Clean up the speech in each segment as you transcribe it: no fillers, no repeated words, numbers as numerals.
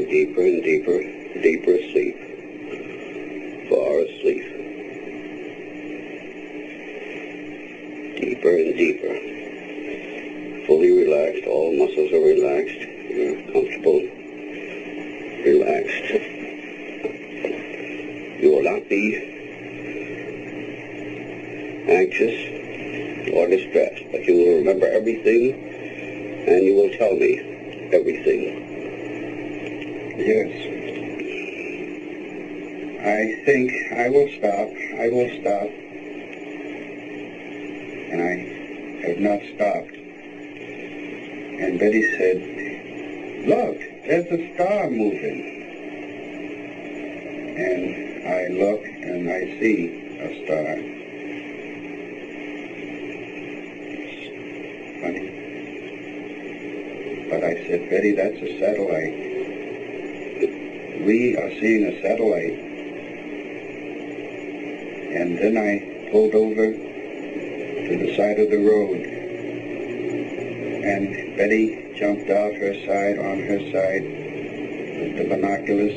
going deeper and deeper, deeper asleep, far asleep, deeper and deeper, fully relaxed, all muscles are relaxed, you're comfortable, relaxed. You will not be anxious or distressed, but you will remember everything and you will tell me everything. Yes. I think I will stop. And I have not stopped. And Betty said, look, there's a star moving. And I look and I see a star. It's funny. But I said, Betty, that's a satellite. We are seeing a satellite. And then I pulled over to the side of the road. And Betty jumped out her side, on her side, with the binoculars.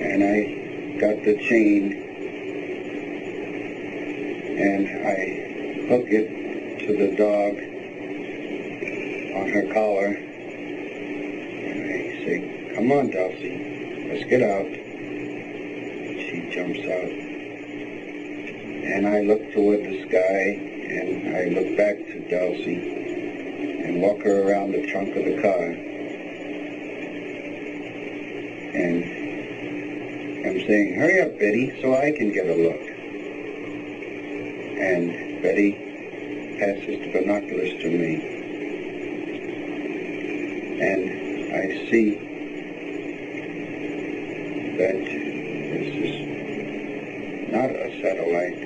And I got the chain. And I hooked it to the dog on her collar. And I say, come on, Dulcie. Let's get out. She jumps out. And I look toward the sky, and I look back to Dulcie, and walk her around the trunk of the car. And I'm saying, hurry up, Betty, so I can get a look. And Betty passes the binoculars to me. And I see that this is not a satellite.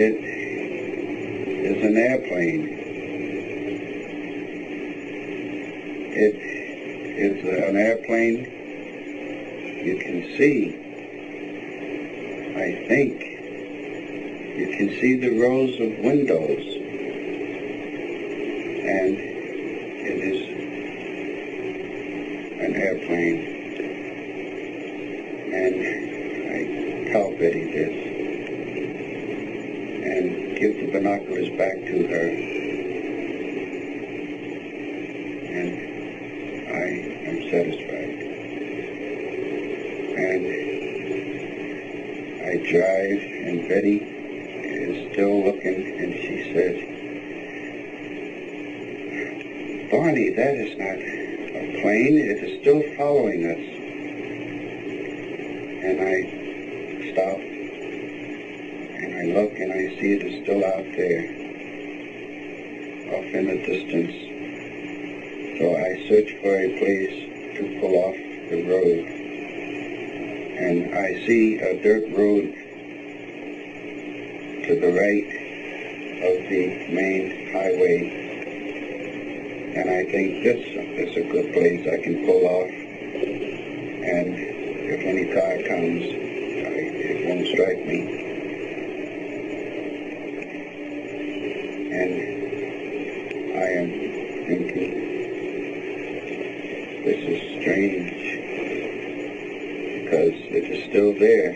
It is an airplane. It is an airplane you can see. I think you can see the rows of windows. And it is an airplane, and I tell Betty this, and give the binoculars back to her, and I am satisfied. And I drive, and Betty is still looking, and she says, Barney, that is not a plane, it is still following us. And I stop, and I look, and I see it is still out there, off in the distance. So I search for a place to pull off the road. And I see a dirt road to the right of the main highway. And I think this is a good place I can pull off, and if any car comes, it won't strike me. And I am thinking, this is strange, because it is still there.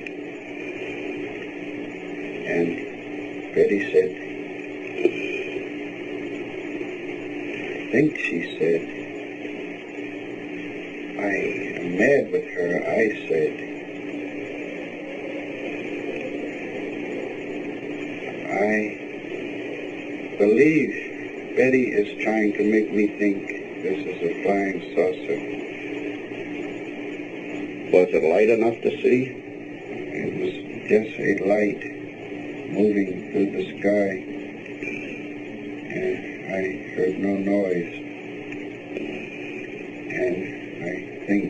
And Betty said, I think she said, I am mad with her, I said. I believe Betty is trying to make me think this is a flying saucer. Was it light enough to see? It was just a light moving through the sky, and I heard no noise. And I think,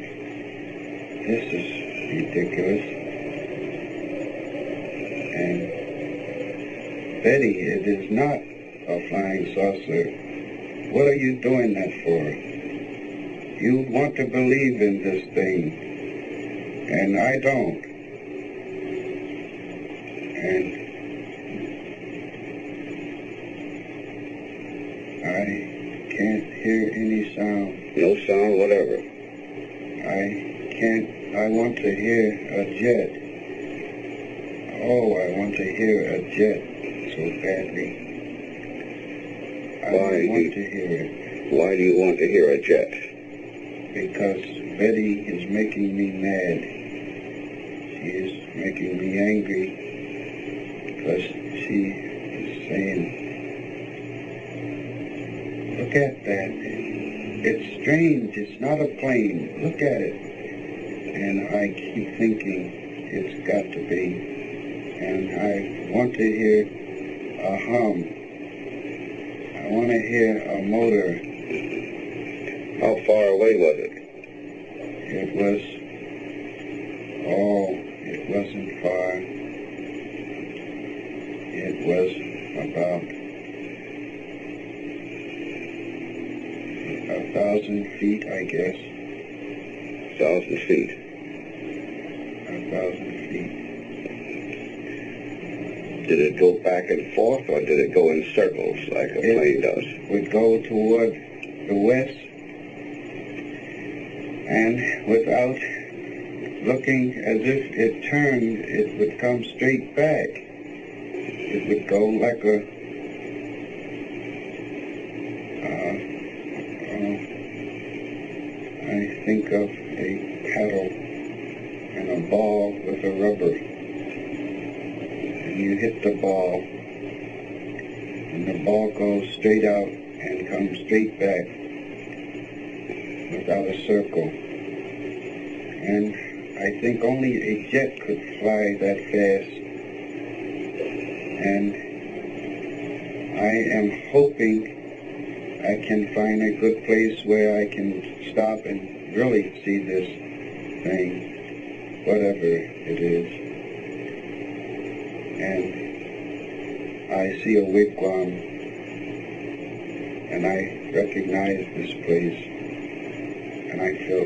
this is ridiculous. And Betty, it is not a flying saucer. What are you doing that for? You want to believe in this thing, and I don't. And I can't hear any sound. No sound, whatever. I want to hear a jet. Oh, I want to hear a jet so badly. I want to hear it. Why do you want to hear a jet? Because Betty is making me mad. She is making me angry because she is saying, look at that. It's strange. It's not a plane. Look at it. And I keep thinking it's got to be. And I want to hear a hum. I want to hear a motor. How far away was it? It wasn't far. It was about 1,000 feet, I guess. 1,000 feet. 1,000 feet. Did it go back and forth, or did it go in circles like a plane does? It would go toward the west, and without looking as if it turned, it would come straight back. It would go like a I think of a paddle and a ball with a rubber. And you hit the ball, and the ball goes straight out and comes straight back without a circle. And I think only a jet could fly that fast. And I am hoping I can find a good place where I can stop and really see this thing, whatever it is. And I see a wigwam, and I recognize this place, and I feel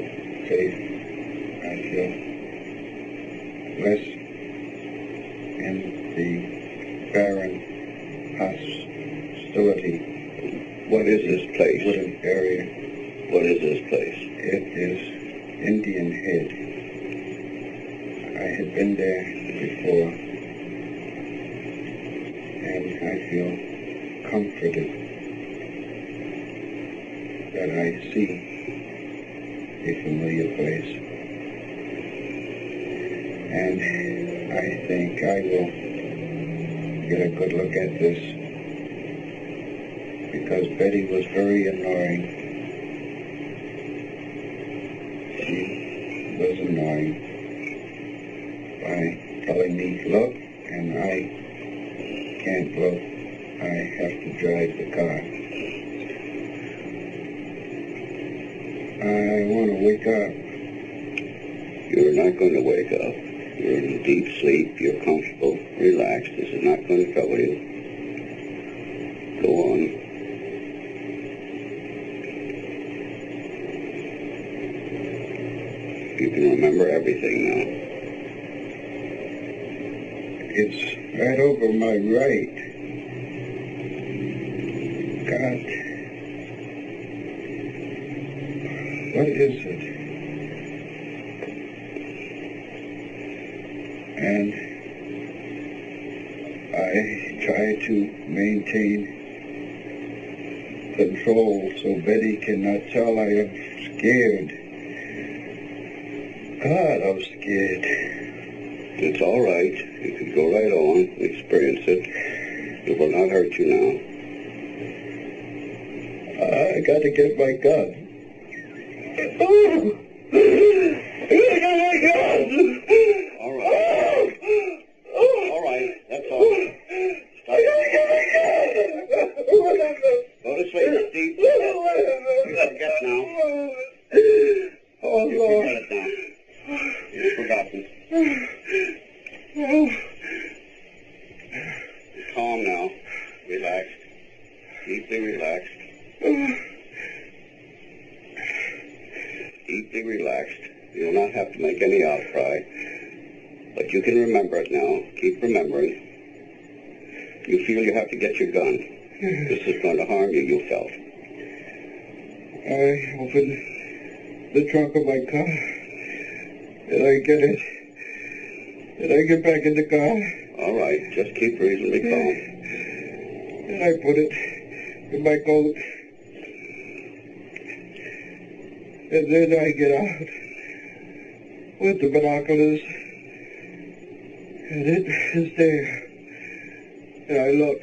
safe. I feel less in the barren hostility. What is this place? Wooded area. What is this place? It is Indian Head. I had been there before, and I feel comforted that I see a familiar place. And I think I will get a good look at this, because Betty was very annoying. She was annoying by telling me, look, and I can't look. I have to drive the car. I want to wake up. You're not going to wake up. You're in deep sleep. You're comfortable, relaxed. This is not going to trouble you. Go on. You can remember everything now. It's right over my right. God. What is it? And I try to maintain control so Betty cannot tell I am scared. God, I'm scared. It's all right. You can go right on, experience it. It will not hurt you now. I got to get my gun. All right. All right. That's all. Stop. Go to sleep, Steve. You forget now. Oh, You Lord. forget it now. You've forgotten. Calm now. Relaxed. Deeply relaxed. Deeply relaxed. You'll not have to make any outcry. But you can remember it now. Keep remembering. You feel you have to get your gun. This is going to harm you, you felt. I open the trunk of my car, and I get it, and I get back in the car. All right, just keep reasonably calm. And I put it in my coat. And then I get out with the binoculars, and it is there. And I look,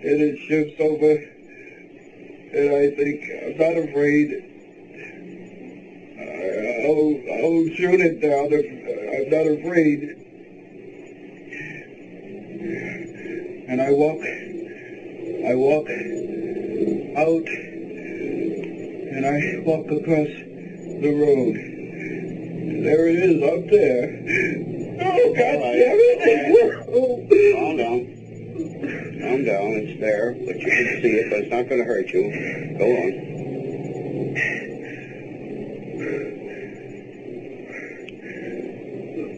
and it shifts over, and I think, I'm not afraid. I'll shoot it down if I'm not afraid. And I walk out, and I walk across the road. And there it is up there. Oh, God damn it! Calm down. Calm down, it's there, but you can see it, but it's not going to hurt you. Go on.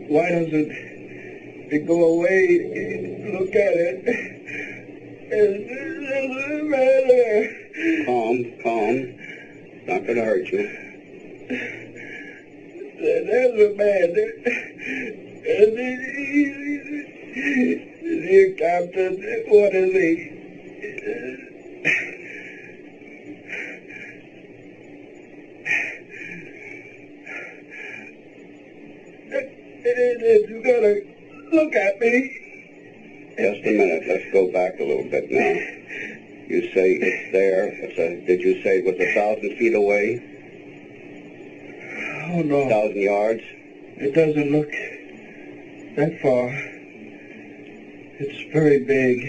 Why doesn't it go away? Look at it. It doesn't matter. Calm. It's not going to hurt you. There's a man. And the captain, what is he? You gotta look at me. Just a minute. Let's go back a little bit now. You say it's there. Did you say it was 1,000 feet away? Oh, no. 1,000 yards? It doesn't look that far. It's very big.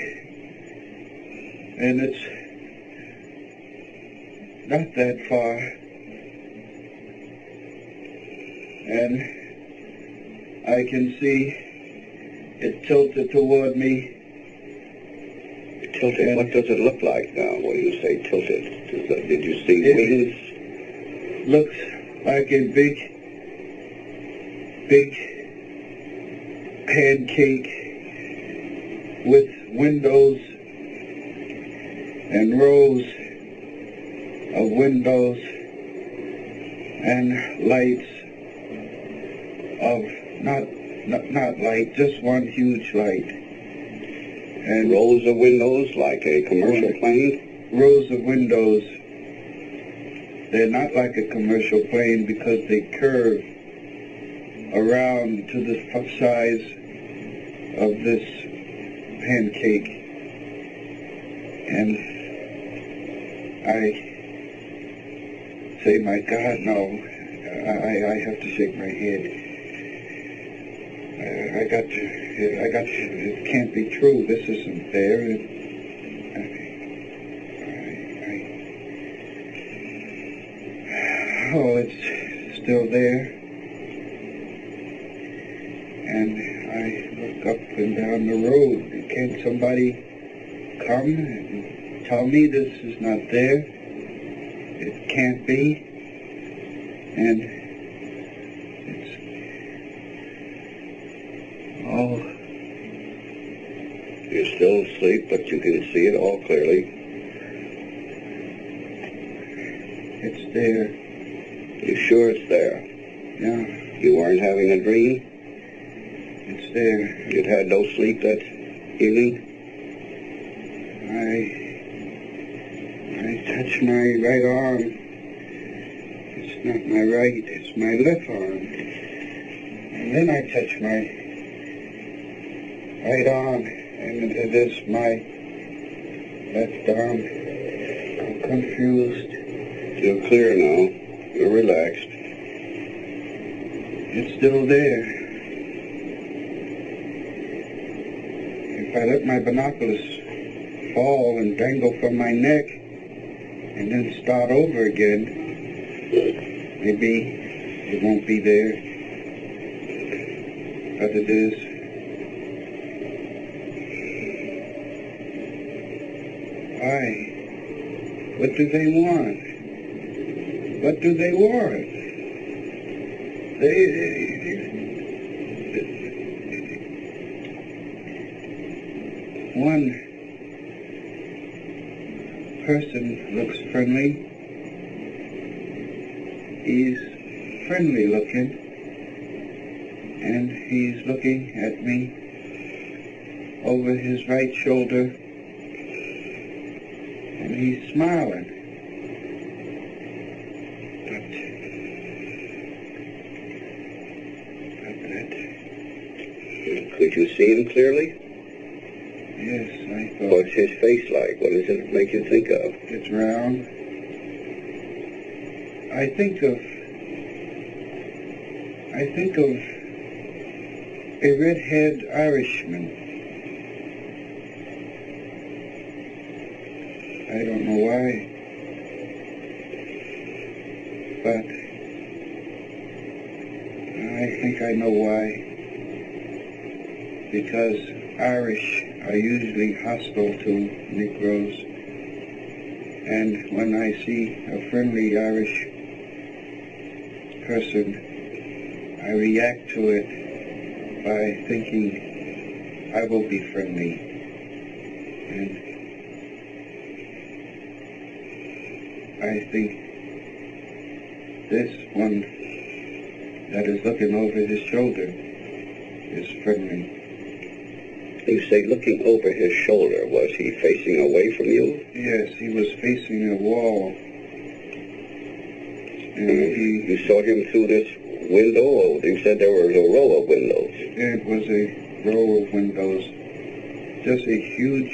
And it's not that far. And I can see it tilted toward me. Tilted? And what does it look like now when you say tilted? Did you see wings? Looks like a big pancake with windows and rows of windows and lights of not light, just one huge light. And rows of windows like a commercial plane? Rows of windows. They're not like a commercial plane because they curve around to the size of this pancake. And I say, my God, no. I have to shake my head. I got to, it can't be true. This isn't there. Oh, it's still there. And I look up and down the road. Can't somebody come and tell me this is not there? It can't be. And it's, oh. You're still asleep, but you can see it all clearly. It's there. You sure it's there? Yeah. You weren't having a dream? It's there. You'd had no sleep that evening? I touch my right arm. It's not my right, it's my left arm. And then I touch my right arm, and it is my left arm. I'm confused. You're clear now. You're relaxed. It's still there. If I let my binoculars fall and dangle from my neck and then start over again, maybe it won't be there. But it is. Why? What do they want? What do they want? person looks friendly. He's friendly looking, and he's looking at me over his right shoulder, and he's smiling. Could you see him clearly? Yes, I thought. What's his face like? What does it make you think of? It's round. I think of a red-haired Irishman. I don't know why, but I think I know why. Because Irish are usually hostile to Negroes, and when I see a friendly Irish person, I react to it by thinking I will be friendly. And I think this one that is looking over his shoulder is friendly. You say looking over his shoulder. Was he facing away from you? Yes, he was facing a wall. And you saw him through this window, or you said there was a row of windows? It was a row of windows. Just a huge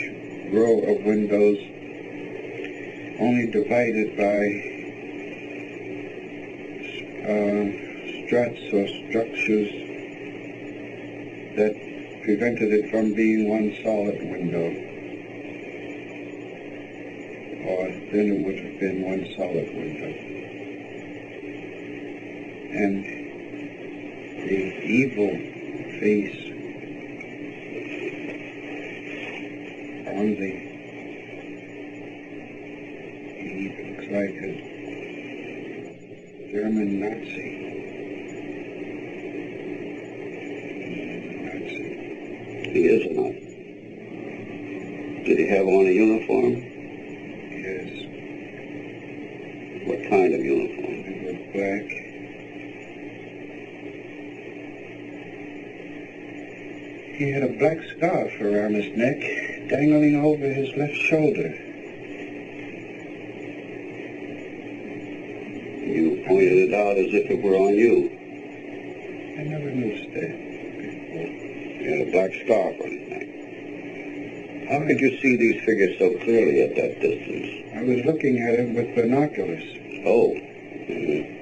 row of windows, only divided by struts or structures that prevented it from being one solid window. Or then it would have been one solid window. And the evil face on the, he looks like a German Nazi. He is or not? Did he have on a uniform? Yes. What kind of uniform? It was black. He had a black scarf around his neck, dangling over his left shoulder. You pointed it out as if it were on you. I never noticed that. He had a black scarf on his neck. How could you see these figures so clearly at that distance? I was looking at him with binoculars. Oh. Mm-hmm.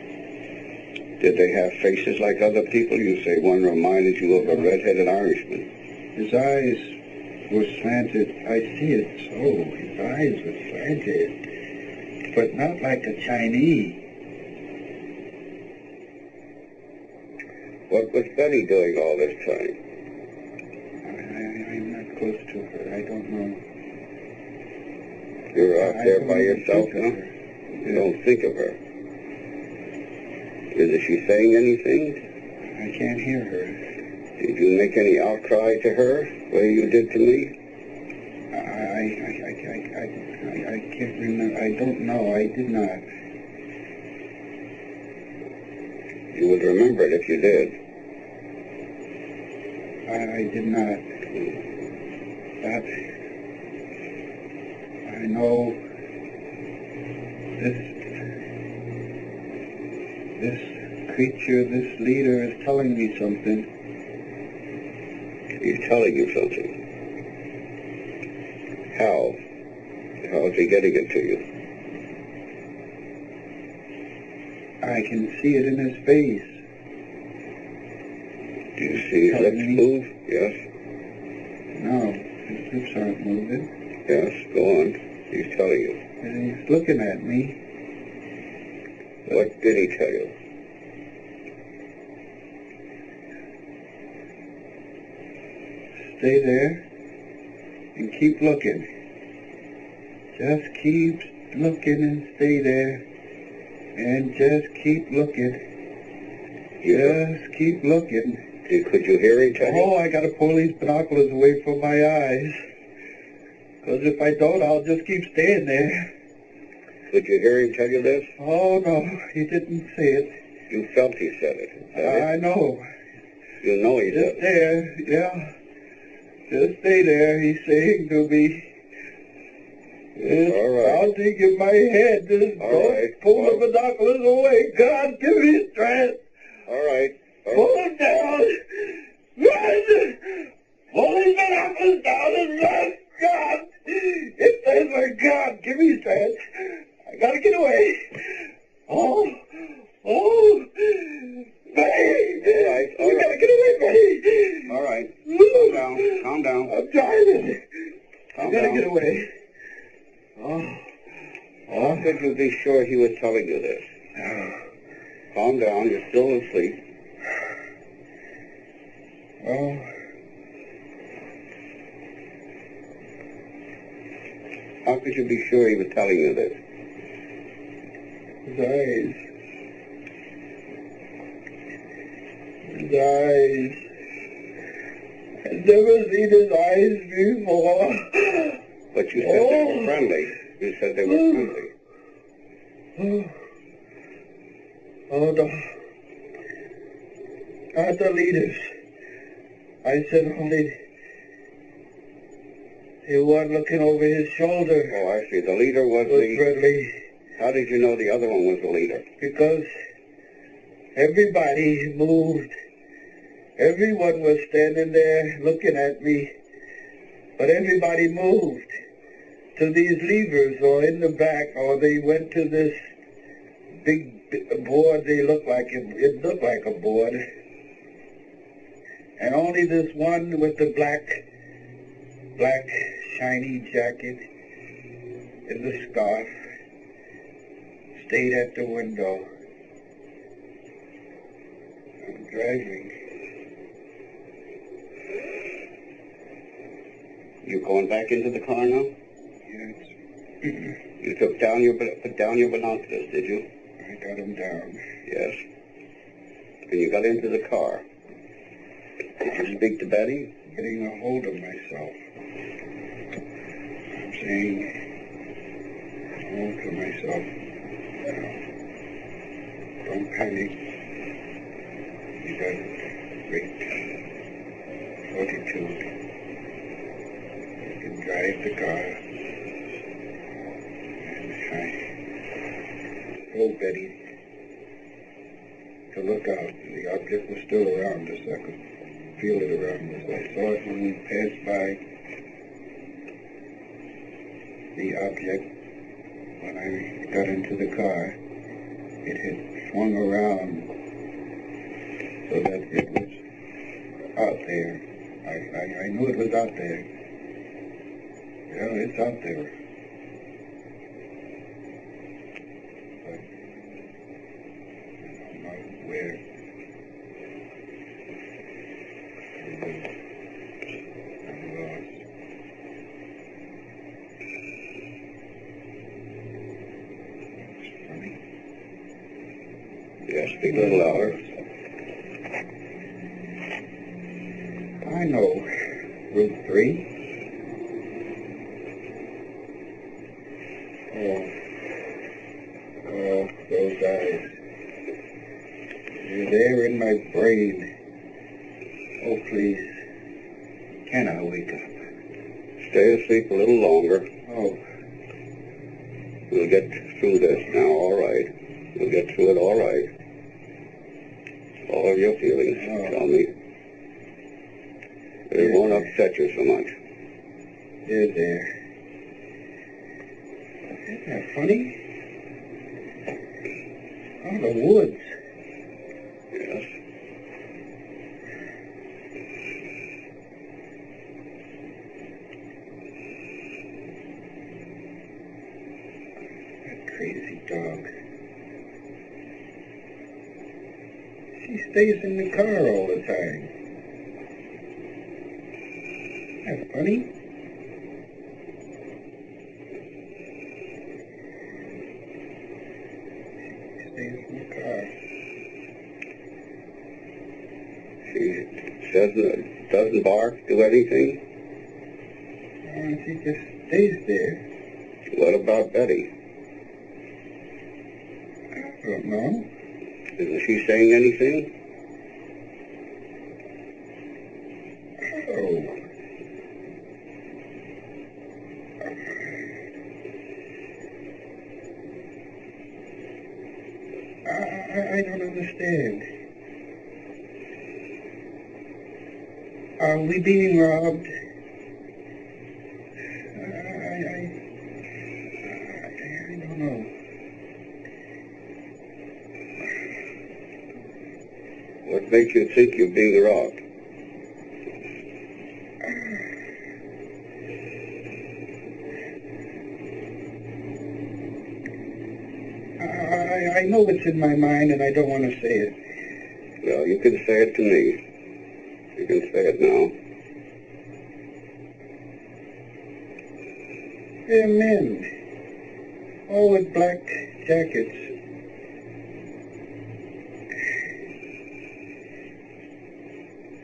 Did they have faces like other people? You say one reminded you of a red-headed Irishman. His eyes were slanted. I see it so. His eyes were slanted. But not like a Chinese. What was Betty doing all this time? I'm not close to her. I don't know. You're out there by yourself now? You don't think of her. Is she saying anything? I can't hear her. Did you make any outcry to her, the way you did to me? I can't remember. I don't know. I did not. You would remember it if you did. I did not. But I know this creature, this leader is telling me something. He's telling you something. How? How is he getting it to you? I can see it in his face. Do you see his lips move? Yes. No, his lips aren't moving. Yes, go on. He's telling you. And he's looking at me. What did he tell you? Stay there and keep looking. Just keep looking and stay there. And just keep looking. Just keep looking. Could you hear him tell you? Oh, I got to pull these binoculars away from my eyes. Because if I don't, I'll just keep staying there. Could you hear him tell you this? Oh, no, he didn't say it. You felt he said it. I know. You know he said Just there, yeah. Just stay there, he's saying to me. Yes, All right. I'll take in my head. Just All don't right. pull the binoculars away. God, give me strength. All right. Pull them down. Run! Pull these binoculars down and run. God! It says my God, give me strength. I gotta get away. Oh! Betty! All right. You gotta get away, Betty! All right. Calm down. I'm driving. I Calm gotta down. get away. How could you be sure he was telling you this? Calm down. You're still asleep. Oh. How could you be sure he was telling you this? His eyes. His eyes. I've never seen his eyes before. But you said they were friendly. You said they were friendly. Oh, no. Not the leaders. I said only the one looking over his shoulder. Oh, I see. The leader was Was the... friendly. How did you know the other one was the leader? Because everybody moved. Everyone was standing there looking at me. But everybody moved to these levers or in the back, or they went to this big board. They looked like it looked like a board. And only this one with the black shiny jacket and the scarf stayed at the window. I'm driving. You going back into the car now? Yes. You put down your binoculars, did you? I got him down. Yes. And you got into the car. Did you speak to Betty? Getting a hold of myself. I'm saying, hold to myself. Don't panic. You got great fortitude. You can drive the car. And I told Betty to look out. The object was still around us. I could feel it around us. I saw it when we passed by the object. When I got into the car, it had swung around so that it was out there. I knew it was out there. Yeah, it's out there. But I don't know where. I'm lost. It's funny. Yes, speak a little louder. I know Route 3. Oh, those eyes. They're there in my brain. Oh, please. Can I wake up? Stay asleep a little longer. Oh, We'll get through this now, all right. We'll get through it, all right. All of your feelings, tell me. It won't upset you so much. they're there. Isn't that funny? Oh, the woods. Yes. That crazy dog. She stays in the car all the time. Isn't that funny? She stays in the car. She doesn't bark, do anything? Oh, she just stays there. What about Betty? don't know. Isn't she saying anything? Oh. I don't understand. Are we being robbed? I don't know. What makes you think you're being robbed? I know what's in my mind, and I don't want to say it. Well, you can say it to me. You can say it now. They're men, all with black jackets.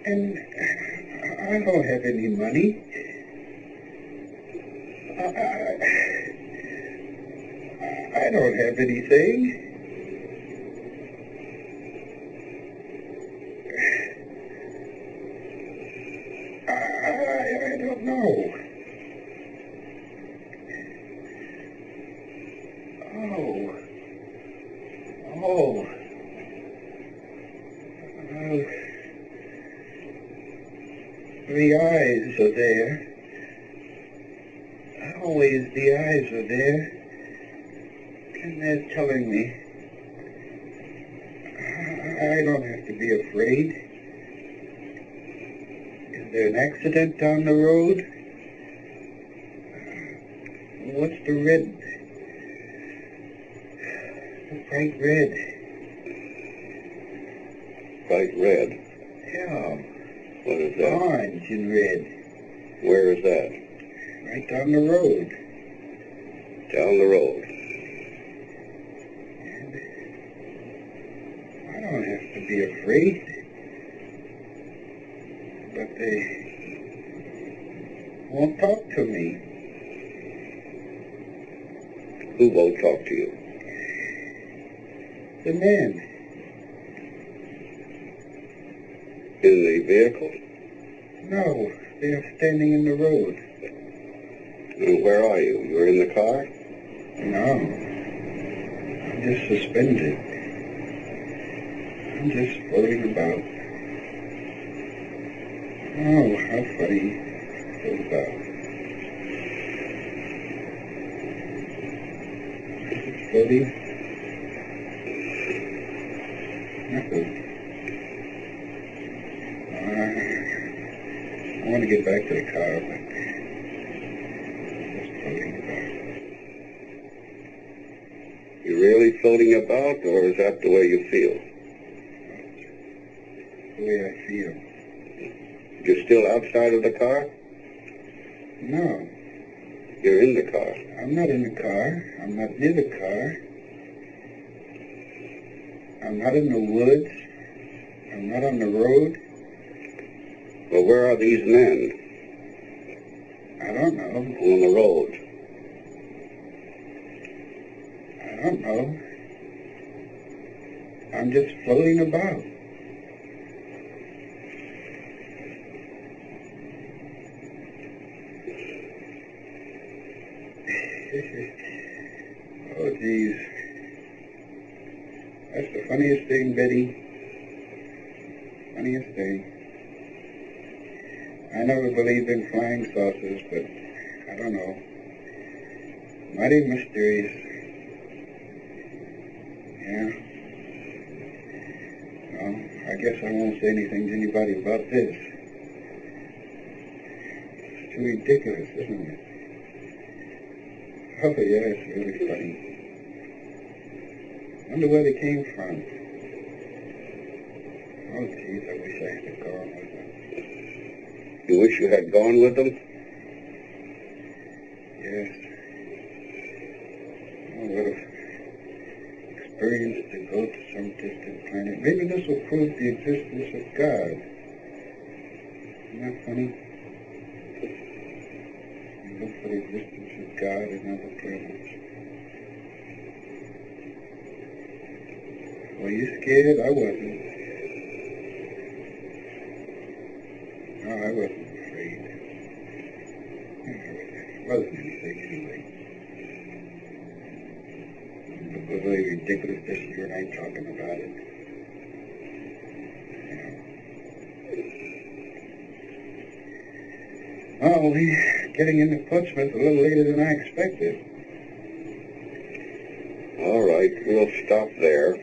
And I don't have any money. I don't have anything. I don't know. Oh. The eyes are there. Always the eyes are there. And they're telling me I don't have to be afraid. Is there an accident down the road? What's the red? The bright red. Bright red? Yeah. What is that? Orange and red. Where is that? Right down the road. Down the road. And I don't have to be afraid. But they won't talk to me. Who won't talk to you? The men. In the vehicle? No, they are standing in the road. And where are you? You're in the car? No. I'm just suspended. I'm just floating about. Oh, how funny. Float about. Just floating. Nothing. I want to get back to the car, but just floating about. You really floating about, or is that the way you feel? The way I feel. You're still outside of the car? No, You're in the car. I'm not in the car. I'm not near the car. I'm not in the woods. I'm not on the road. Well, where are these men? I don't know. On the road. I don't know. I'm just floating about. Oh, geez. That's the funniest thing, Betty. Funniest thing. I never believed in flying saucers, but I don't know. Mighty mysterious. Yeah. Well, I guess I won't say anything to anybody about this. It's too ridiculous, isn't it? Oh, yeah, it's really funny. Wonder where they came from. Oh, geez, I wish I had gone with them. You wish you had gone with them? Yes. Oh, what an experience to go to some distant planet. Maybe this will prove the existence of God. Isn't that funny? You look for the existence of God in other planets. Were you scared? I wasn't. No, I wasn't afraid. It wasn't anything anyway. It was really ridiculous just you and I talking about it. Well, we're getting into Portsmouth a little later than I expected. All right, we'll stop there.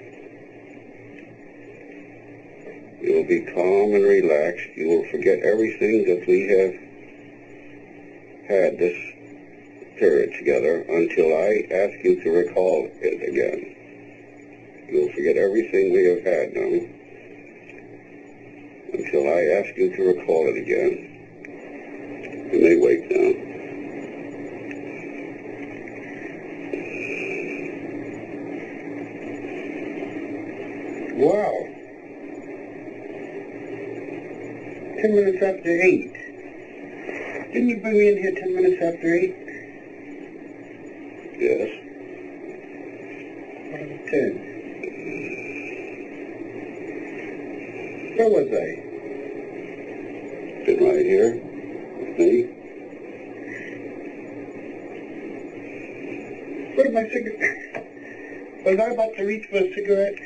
You'll be calm and relaxed. You will forget everything that we have had this period together until I ask you to recall it again. You will forget everything we have had now until I ask you to recall it again. You may wait now. Wow. 10 minutes after 8. Didn't you bring me in here 10 minutes after 8? Yes. What was 10? Where was I? Been right here with me. What am I cigarette? Was I about to reach for a cigarette?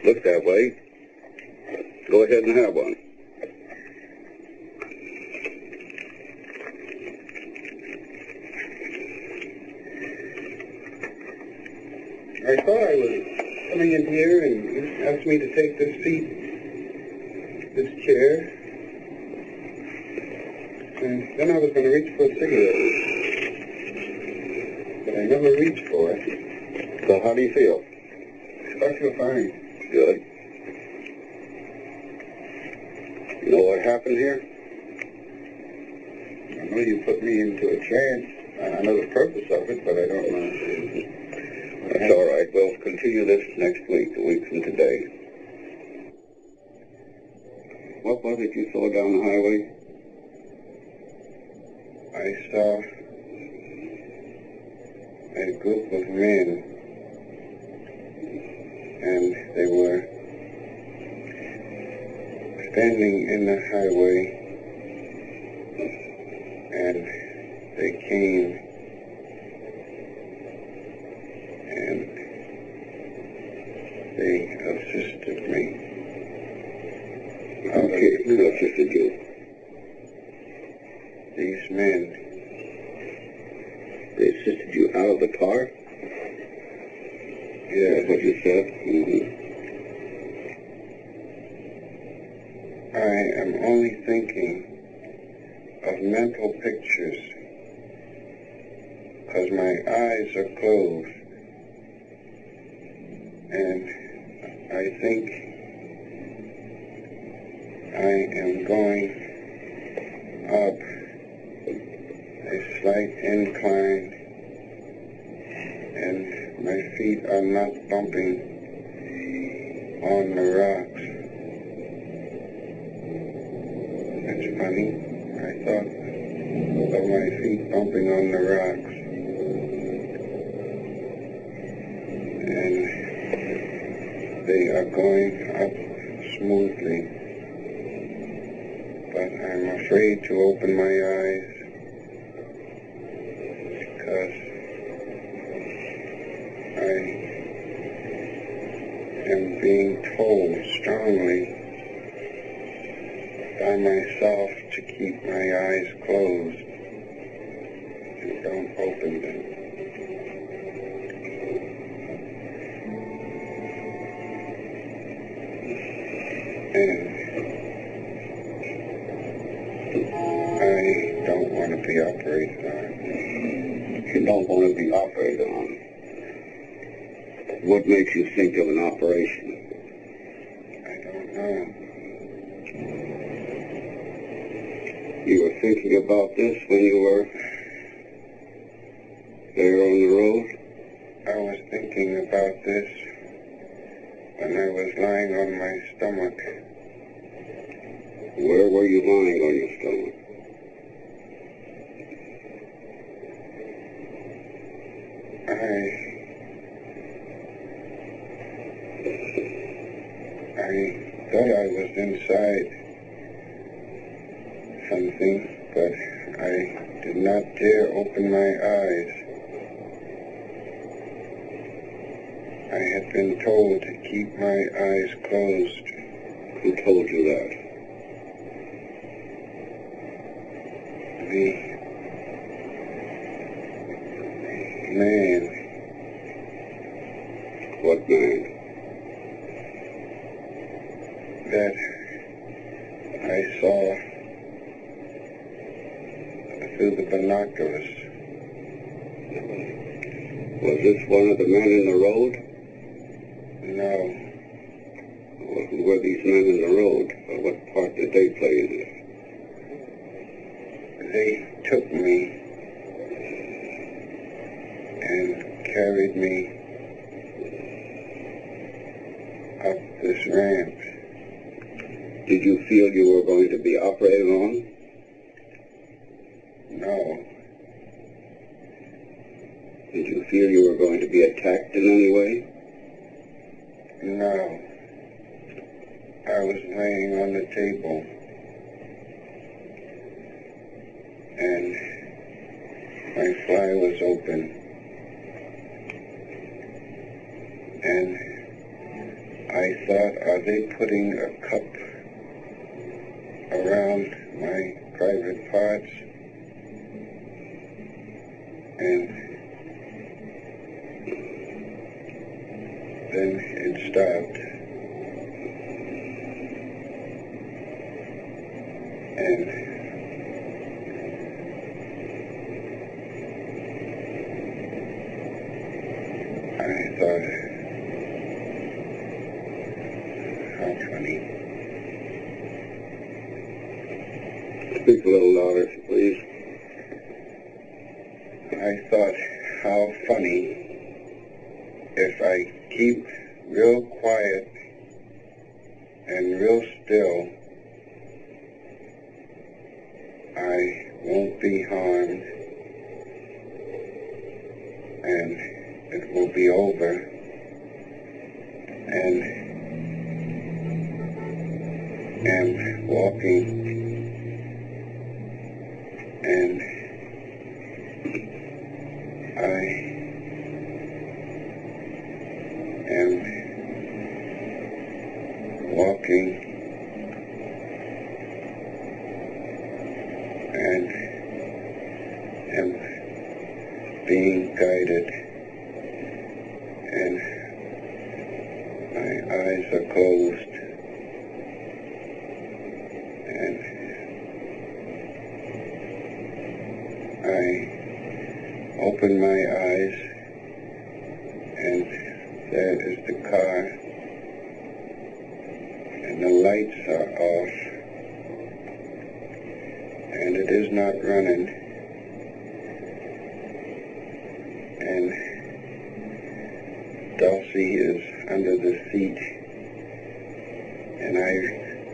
Look that way. Go ahead and have one. I thought I was coming in here and you asked me to take this seat, this chair, and then I was going to reach for a cigarette, but I never reached for it. So how do you feel? I feel fine. Good. You know what happened here? I know you put me into a trance. I know the purpose of it, but I don't know. That's all right. We'll continue this next week, a week from today. What was it you saw down the highway? I saw a group of men, and they were standing in the highway, and they came and they assisted me. Okay, who assisted you? These men. They assisted you out of the car? Yeah. That's what you said? Mm-hmm. I am only thinking of mental pictures because my eyes are closed. And I think I am going up a slight incline and my feet are not bumping on the rocks. That's funny. I thought of my feet bumping on the rocks. And they are going up smoothly, but I'm afraid to open my eyes because I am being told strongly by myself to keep my eyes closed and don't open them. And I don't want to be operated on. You don't want to be operated on. What makes you think of an operation? I don't know. You were thinking about this when you were there on the road? I was thinking about this when I was lying on my stomach. Where were you lying on your stomach? I thought I was inside something, but I did not dare open my eyes. I had been told to keep my eyes closed. Who told you that? The man. What man? That I saw through the binoculars. Was this one of the men in the road? No. Well, who were these men in the road? Or what part did they play in it? They took me and carried me up this ramp. Did you feel you were going to be operated on? No. Did you feel you were going to be attacked in any way? No. I was laying on the table, and my fly was open, and I thought, are they putting a cup around my private parts? And then it stopped. And I thought, how funny. Speak a little louder, please. I thought, how funny if I keep real quiet and real still, I won't be harmed, and it will be over, and am walking, and I am walking, and am being guided, and my eyes are closed, and I open my eyes, and there is the car, and the lights are off, and it is not running, and Dulcie is under the seat, and I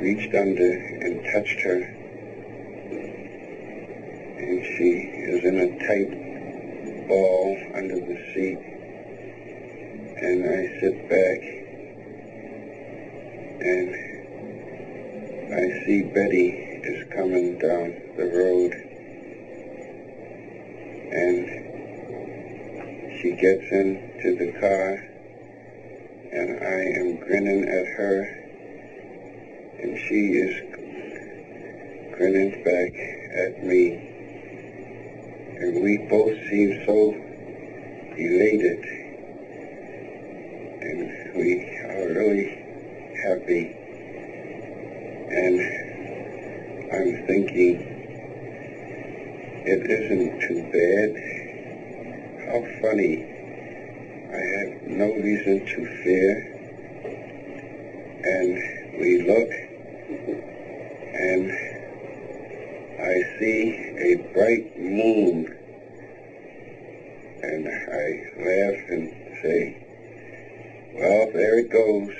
reached under and touched her, and she is in a tight ball under the seat, and I sit back, and I see Betty is coming down the road, and she gets into the car, and I am grinning at her, and she is grinning back at me, and we both seem so elated, and we are really happy, and I'm thinking, it isn't too bad. How funny. I have no reason to fear. And we look, and I see a bright moon, and I laugh and say, well, there it goes.